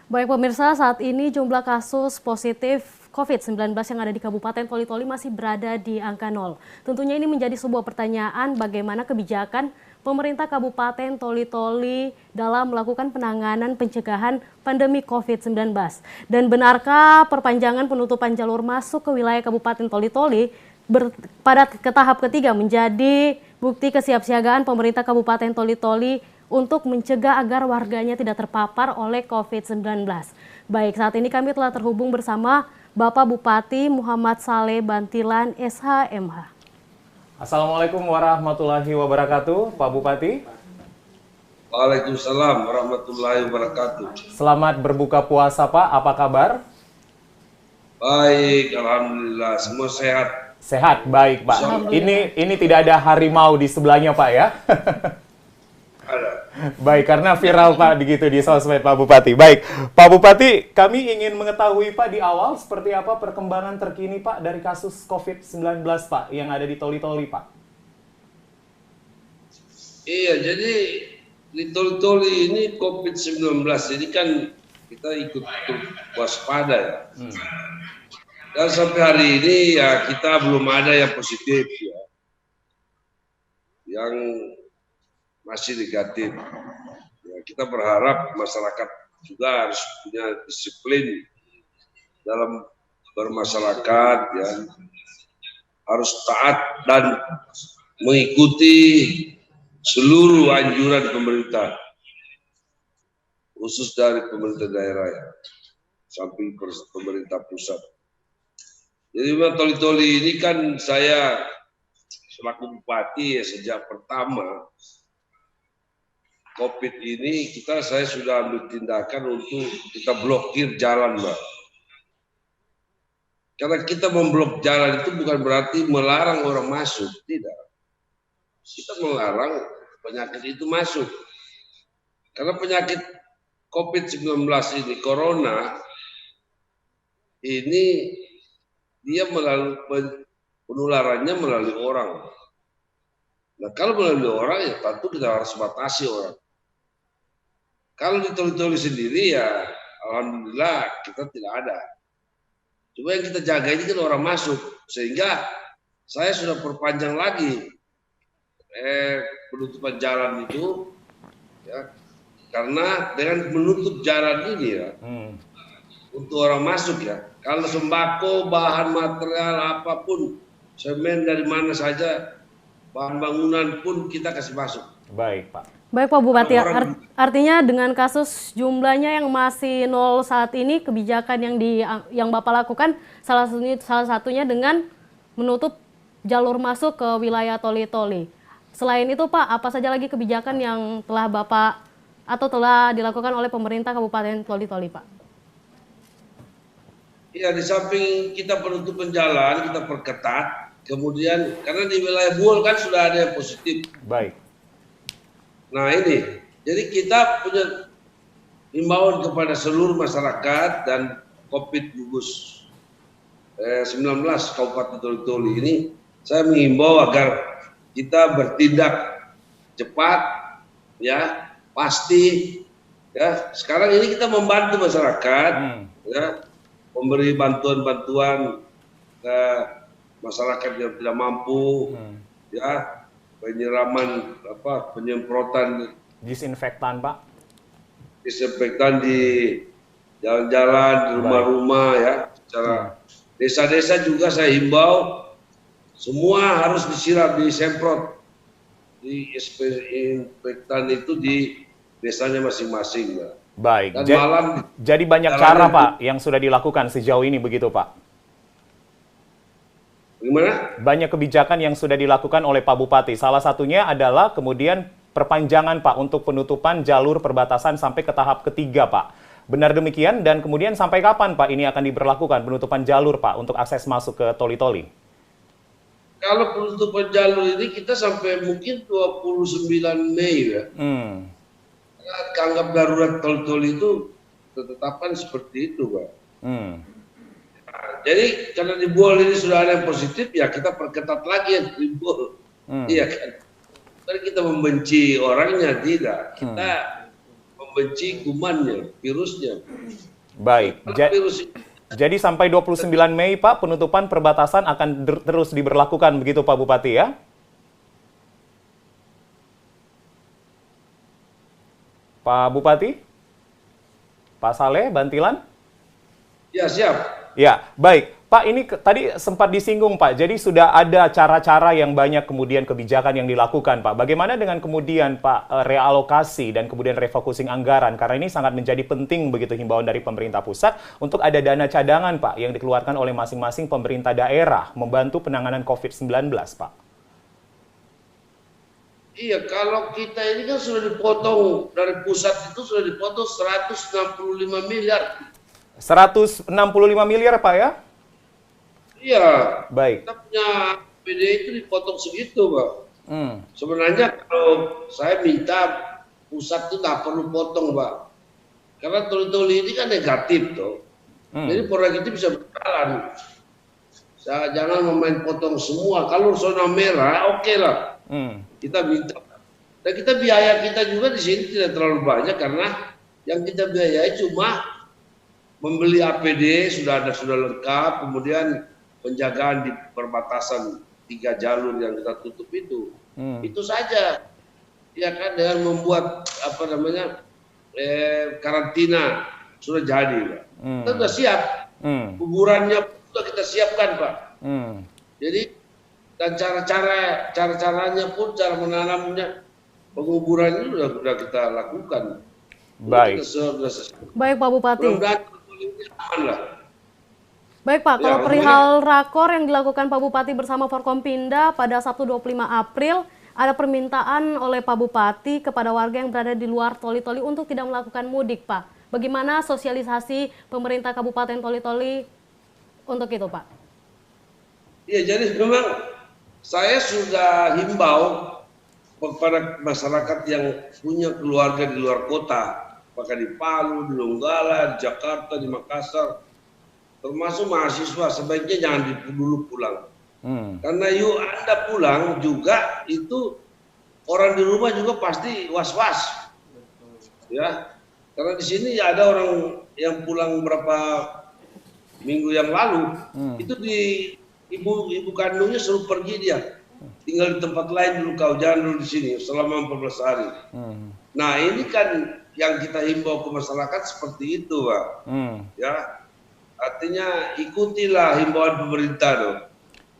Baik pemirsa, saat ini jumlah kasus positif COVID-19 yang ada di Kabupaten Toli-Toli masih berada di angka 0. Tentunya ini menjadi sebuah pertanyaan bagaimana kebijakan pemerintah Kabupaten Toli-Toli dalam melakukan penanganan pencegahan pandemi COVID-19. Dan benarkah perpanjangan penutupan jalur masuk ke wilayah Kabupaten Toli-Toli pada tahap ketiga menjadi bukti kesiapsiagaan pemerintah Kabupaten Toli-Toli untuk mencegah agar warganya tidak terpapar oleh COVID-19. Baik, saat ini kami telah terhubung bersama Bapak Bupati Muhammad Saleh Bantilan, SHMH. Assalamualaikum warahmatullahi wabarakatuh, Pak Bupati. Waalaikumsalam warahmatullahi wabarakatuh. Selamat berbuka puasa, Pak. Apa kabar? Baik, alhamdulillah. Semua sehat. Sehat, baik, Pak. Ini tidak ada harimau di sebelahnya, Pak, ya? Ada. Baik, karena viral Pak begitu di sosmed Pak Bupati. Baik, Pak Bupati, kami ingin mengetahui Pak di awal seperti apa perkembangan terkini Pak dari kasus COVID-19 Pak yang ada di Toli-Toli Pak. Iya, jadi di Toli-Toli ini COVID-19 ini kan kita ikut waspada ya. Dan sampai hari ini ya kita belum ada yang positif ya. Yang masih negatif. Ya, kita berharap masyarakat juga harus punya disiplin dalam bermasyarakat, ya, harus taat dan mengikuti seluruh anjuran pemerintah, khusus dari pemerintah daerah, ya, samping pemerintah pusat. Jadi memang Toli-Toli ini kan saya selaku bupati ya sejak pertama COVID ini saya sudah ambil tindakan untuk kita blokir jalan, Mbak. Karena kita memblok jalan itu bukan berarti melarang orang masuk, tidak. Kita melarang penyakit itu masuk. Karena penyakit COVID-19 ini, corona, ini dia melalui penularannya melalui orang. Nah kalau melalui orang ya tentu kita harus batasi orang. Kalau di Toli-Toli sendiri ya alhamdulillah kita tidak ada. Cuma yang kita jaga ini kan orang masuk, sehingga saya sudah perpanjang lagi penutupan jalan itu, ya, karena dengan menutup jalan ini ya untuk orang masuk ya. Kalau sembako, bahan material apapun, semen dari mana saja, bahan bangunan pun kita kasih masuk. Baik Pak. Baik Pak Bupati, artinya dengan kasus jumlahnya yang masih 0 saat ini, kebijakan yang Bapak lakukan salah satunya dengan menutup jalur masuk ke wilayah Toli-Toli. Selain itu Pak, apa saja lagi kebijakan yang telah Bapak atau telah dilakukan oleh pemerintah Kabupaten Toli-Toli Pak? Ya, di samping kita penutupan jalan, kita perketat, kemudian karena di wilayah Buol kan sudah ada yang positif. Baik. Nah ini, jadi kita punya himbauan kepada seluruh masyarakat dan COVID gugus 19 Kabupaten Toli-Toli ini, saya mengimbau agar kita bertindak cepat, ya, pasti, ya. Sekarang ini kita membantu masyarakat, ya, memberi bantuan-bantuan ke masyarakat yang tidak mampu, ya. Penyiraman penyemprotan disinfektan Pak. Disinfektan di jalan-jalan, di rumah-rumah ya. Secara desa-desa juga saya himbau semua harus disiram, disemprot, disinfektan itu di desanya masing-masing, Pak. Baik. Dan jadi banyak cara Pak yang sudah dilakukan sejauh ini begitu Pak. Gimana? Banyak kebijakan yang sudah dilakukan oleh Pak Bupati. Salah satunya adalah kemudian perpanjangan Pak untuk penutupan jalur perbatasan sampai ke tahap ketiga Pak. Benar demikian dan kemudian sampai kapan Pak ini akan diberlakukan penutupan jalur Pak untuk akses masuk ke Toli-Toli? Kalau penutupan jalur ini kita sampai mungkin 29 Mei ya. Anggap darurat Toli-Toli itu ditetapkan seperti itu Pak. Jadi karena di Buol ini sudah ada yang positif, ya kita perketat lagi yang di Buol. Iya kan? Karena kita membenci orangnya, tidak. Kita membenci kumannya, virusnya. Baik. Kalau virus Jadi sampai 29 Mei, Pak, penutupan perbatasan akan terus diberlakukan begitu, Pak Bupati, ya? Pak Bupati? Pak Saleh, Bantilan? ya siap. Ya, baik. Pak, ini tadi sempat disinggung, Pak. Jadi sudah ada cara-cara yang banyak kemudian kebijakan yang dilakukan, Pak. Bagaimana dengan kemudian, Pak, realokasi dan kemudian refocusing anggaran? Karena ini sangat menjadi penting begitu himbauan dari pemerintah pusat untuk ada dana cadangan, Pak, yang dikeluarkan oleh masing-masing pemerintah daerah membantu penanganan COVID-19, Pak. Iya, kalau kita ini kan sudah dipotong dari pusat itu sudah dipotong 165 miliar. 165 miliar, Pak, ya? Iya, Baik. kita punya PD itu dipotong segitu, Pak. Hmm. Sebenarnya kalau saya minta pusat itu nggak perlu potong, Pak. Karena toli-toli ini kan negatif, tuh. Jadi proyek itu bisa berjalan. Jangan memain potong semua. Kalau zona merah, oke lah. Kita minta. Dan kita biaya kita juga di sini tidak terlalu banyak karena yang kita biayai cuma membeli APD sudah lengkap, kemudian penjagaan di perbatasan 3 jalur yang kita tutup itu saja, ya kan, dengan membuat karantina sudah jadi, Pak. Kita sudah siap, kuburannya sudah kita siapkan, Pak. Jadi dan cara-caranya pun cara menanamnya penguburan itu sudah kita lakukan. Baik. Baik, Pak Bupati. Mudah-mudahan ini aman lah. Baik, Pak, kalau perihal rakor yang dilakukan Pak Bupati bersama Forkompinda pada Sabtu 25 April, ada permintaan oleh Pak Bupati kepada warga yang berada di luar Toli-Toli untuk tidak melakukan mudik, Pak. Bagaimana sosialisasi pemerintah Kabupaten Toli-Toli untuk itu, Pak? Iya, jadi memang saya sudah himbau kepada masyarakat yang punya keluarga di luar kota, apakah di Palu, di Donggala, di Jakarta, di Makassar, termasuk mahasiswa, sebaiknya jangan dulu pulang. Karena Anda pulang juga itu orang di rumah juga pasti was-was, ya. Karena di sini ada orang yang pulang berapa minggu yang lalu, itu di ibu kandungnya suruh pergi dia, tinggal di tempat lain dulu, kau jangan dulu di sini selama 14 hari. Nah ini kan yang kita himbau ke masyarakat seperti itu, Pak. Ya. Artinya ikutilah himbauan pemerintah dong.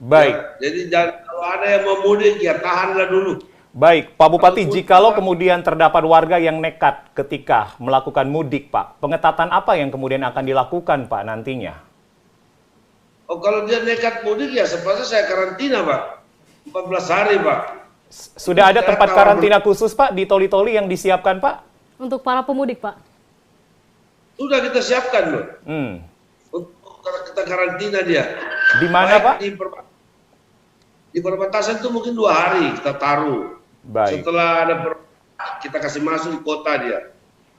Baik. Ya, jadi kalau ada yang mau mudik ya tahanlah dulu. Baik, Pak Bupati, jikalau kemudian terdapat warga yang nekat ketika melakukan mudik, Pak, pengetatan apa yang kemudian akan dilakukan, Pak, nantinya? Oh, kalau dia nekat mudik ya sepatutnya saya karantina, Pak. 14 hari, Pak. Sudah ada tempat karantina khusus, Pak, di Toli-Toli yang disiapkan, Pak? Untuk para pemudik, Pak? Sudah kita siapkan, Pak. Untuk kita karantina dia. Di mana, Pak? Di perbatasan itu mungkin 2 hari kita taruh. Baik. Setelah ada kita kasih masuk di kota dia.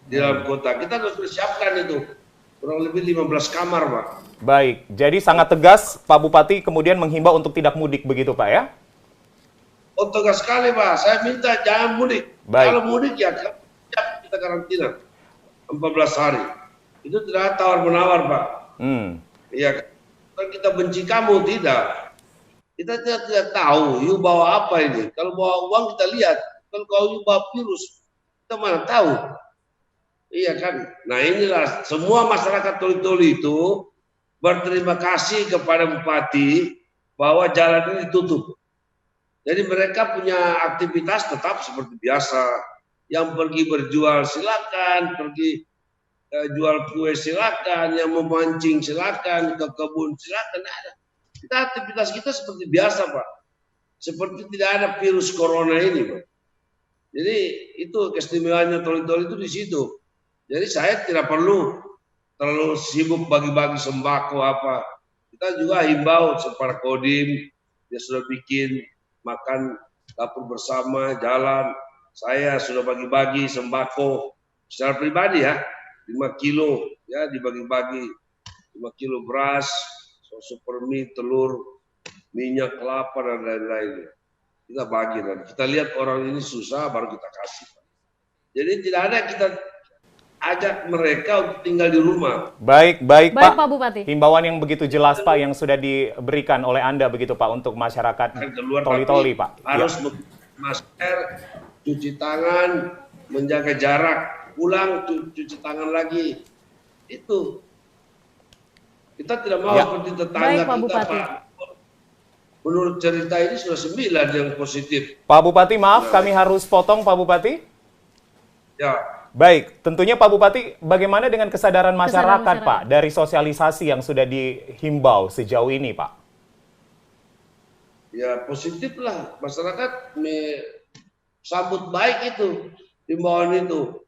Di dalam kota. Kita sudah siapkan itu. Kurang lebih 15 kamar, Pak. Baik. Jadi sangat tegas Pak Bupati kemudian menghimbau untuk tidak mudik begitu, Pak, ya? Oh, tegas sekali, Pak. Saya minta jangan mudik. Baik. Kalau mudik ya kita karantina 14 hari. Itu tidak tawar-menawar, Pak. Iya, kan kita benci kamu, tidak. Kita tidak tahu, you bawa apa ini. Kalau bawa uang kita lihat. Kalau you bawa virus, kita mana tahu. Iya kan. Nah inilah semua masyarakat Toli-Toli itu berterima kasih kepada Bupati bahwa jalan ini ditutup. Jadi mereka punya aktivitas tetap seperti biasa. Yang pergi berjual silakan, pergi jual kue silakan, yang memancing silakan, ke kebun silakan. Kita aktivitas kita seperti biasa, Pak. Seperti tidak ada virus corona ini, Pak. Jadi itu keistimewaannya Toli-Toli itu di situ. Jadi saya tidak perlu terlalu sibuk bagi-bagi sembako apa. Kita juga himbau kepada Kodim, dia sudah bikin makan dapur bersama, jalan. Saya sudah bagi-bagi sembako secara pribadi ya, 5 kilo ya dibagi-bagi, 5 kilo beras, super mie, telur, minyak kelapa dan lain-lain. Kita bagi dan kita lihat orang ini susah baru kita kasih. Jadi tidak ada kita ajak mereka untuk tinggal di rumah. Baik, baik, Baik, Pak. Pak Bupati. Himbauan yang begitu jelas, Pak, yang sudah diberikan oleh Anda begitu, Pak, untuk masyarakat Akan keluar Toli-Toli, tapi Pak. harus Ya. memakai masker, cuci tangan, menjaga jarak, pulang cuci tangan lagi. Itu kita tidak mau Ya. seperti tetangga Baik, Pak kita, Bupati. Pak. Menurut cerita ini sudah 9 yang positif. Pak Bupati, maaf, kami harus potong, Pak Bupati. Ya, Baik, tentunya Pak Bupati, bagaimana dengan kesadaran masyarakat, masyarakat. Pak, dari sosialisasi yang sudah dihimbau sejauh ini, Pak? ya positif lah masyarakat sambut baik itu himbauan itu.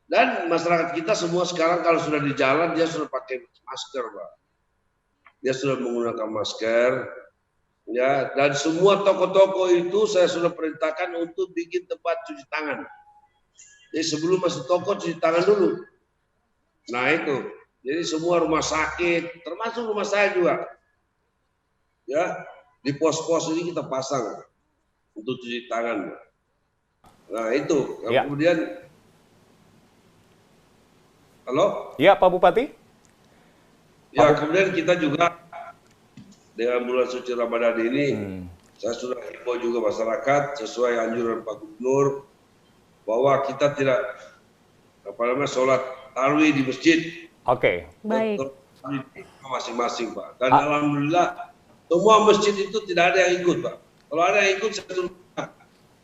Dan masyarakat kita semua sekarang kalau sudah di jalan dia sudah pakai masker, Pak. Dia sudah menggunakan masker. Ya, dan semua toko-toko itu saya sudah perintahkan untuk bikin tempat cuci tangan. Jadi sebelum masuk toko cuci tangan dulu. Nah itu, jadi semua rumah sakit, termasuk rumah saya juga, ya di pos-pos ini kita pasang untuk cuci tangan. Nah itu, Ya. kemudian, halo? Ya, Pak Bupati. Ya kemudian kita juga dengan bulan suci Ramadan ini, saya sudah himbau juga masyarakat sesuai anjuran Pak Gubernur bahwa kita tidak sholat tarawih di masjid. Oke. Baik. Masing-masing, Pak. Dan alhamdulillah semua masjid itu tidak ada yang ikut, Pak. Kalau ada yang ikut saya suruh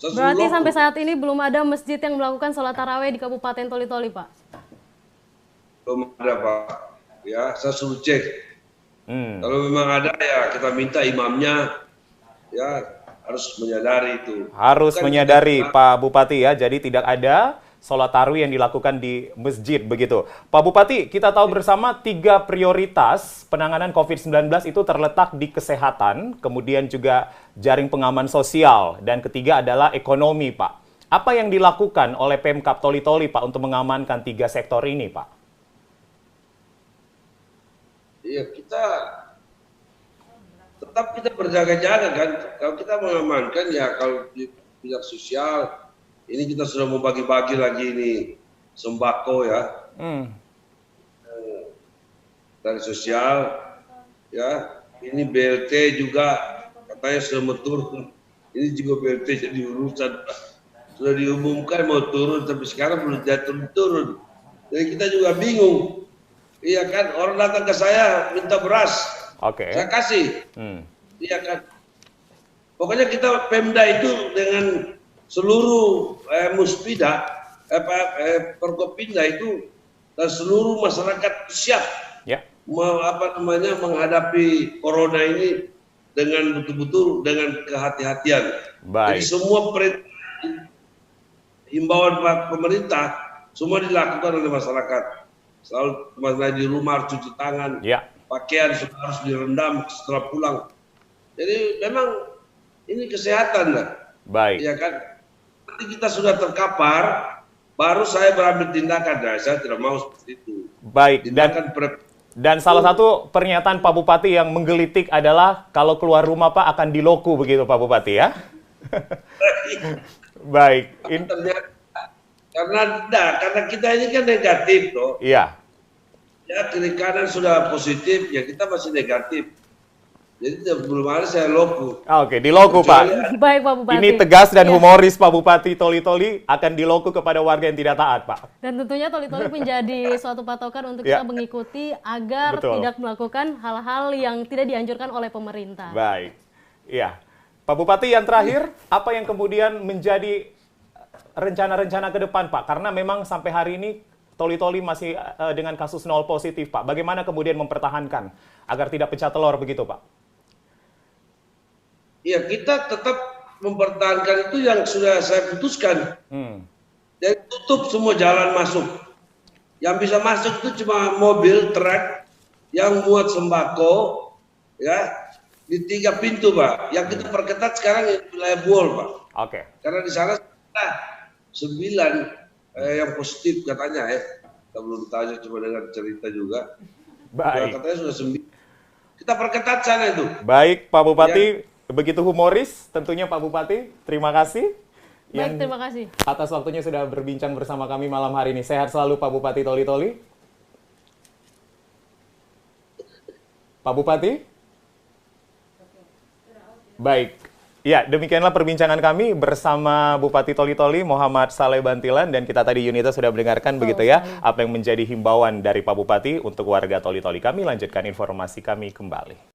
Berarti logo. sampai saat ini belum ada masjid yang melakukan sholat tarawih di Kabupaten Toli-Toli, Pak? Belum ada, Pak. Ya, saya suruh cek. Kalau memang ada ya kita minta imamnya ya harus menyadari itu. Harus Bukan menyadari, kita- Pak Bupati, ya. Jadi tidak ada sholat tarawih yang dilakukan di masjid, begitu. Pak Bupati, kita tahu bersama 3 prioritas penanganan COVID-19 itu terletak di kesehatan, kemudian juga jaring pengaman sosial, dan ketiga adalah ekonomi, Pak. Apa yang dilakukan oleh Pemkab Toli-Toli, Pak, untuk mengamankan 3 sektor ini, Pak? Iya, tetap kita berjaga-jaga kan. Kalau kita mengamankan ya kalau di bidang sosial ini kita sudah mau bagi-bagi lagi ini sembako ya dari sosial ya. Ini BLT juga katanya sudah mau turun. Ini juga BLT jadi urusan sudah diumumkan mau turun tapi sekarang belum jatuh turun. Jadi kita juga bingung. Iya kan, orang datang ke saya minta beras, Oke. saya kasih. Iya kan. Pokoknya kita Pemda itu dengan seluruh Muspida, Forkopimda itu dan seluruh masyarakat siap Ya. menghadapi corona ini dengan betul-betul dengan kehati-hatian. Baik. Jadi semua himbauan pemerintah semua dilakukan oleh masyarakat. Selalu masalah di rumah harus cuci tangan, Ya. pakaian harus direndam setelah pulang. Jadi memang ini kesehatan lah, Baik. ya kan. Nanti kita sudah terkapar, baru saya berambil tindakan. Nah, saya tidak mau seperti itu. Baik. Tindakan Dan salah satu pernyataan Pak Bupati yang menggelitik adalah kalau keluar rumah, Pak, akan diloku, begitu Pak Bupati, ya? Baik. ternyata karena kita ini kan negatif, loh. Iya. Ya kiri kanan sudah positif, ya kita masih negatif. Jadi belum ada saya loku. Oke, diloku, Pak. Baik, Pak Bupati. Ini tegas dan Ya. humoris, Pak Bupati Toli-Toli akan diloku kepada warga yang tidak taat, Pak. Dan tentunya Toli-Toli menjadi suatu patokan untuk Ya. kita mengikuti agar Betul. tidak melakukan hal-hal yang tidak dianjurkan oleh pemerintah. Baik. Iya. Pak Bupati, yang terakhir, apa yang kemudian menjadi rencana-rencana ke depan, Pak? Karena memang sampai hari ini Toli-Toli masih dengan kasus 0 positif, Pak. Bagaimana kemudian mempertahankan agar tidak pecah telur begitu, Pak? Ya kita tetap mempertahankan itu yang sudah saya putuskan. Jadi tutup semua jalan masuk. Yang bisa masuk itu cuma mobil, truk yang muat sembako, ya di 3 pintu, Pak. Yang kita perketat sekarang di wilayah Buol, Pak. Oke. Karena di sana 9 yang positif katanya ya. Kita belum tanya, cuma dengar cerita juga. Ya, Baik. katanya sudah 9. Kita perketat sana itu. Baik, Pak Bupati. Begitu humoris tentunya Pak Bupati. Terima kasih. Baik, terima kasih. Atas waktunya sudah berbincang bersama kami malam hari ini. Sehat selalu Pak Bupati Toli-Toli. Pak Bupati? Baik. Ya, demikianlah perbincangan kami bersama Bupati Toli-Toli Muhammad Saleh Bantilan, dan kita tadi Yunita sudah mendengarkan begitu ya apa yang menjadi himbauan dari Pak Bupati untuk warga Toli-Toli. Kami lanjutkan informasi kami kembali.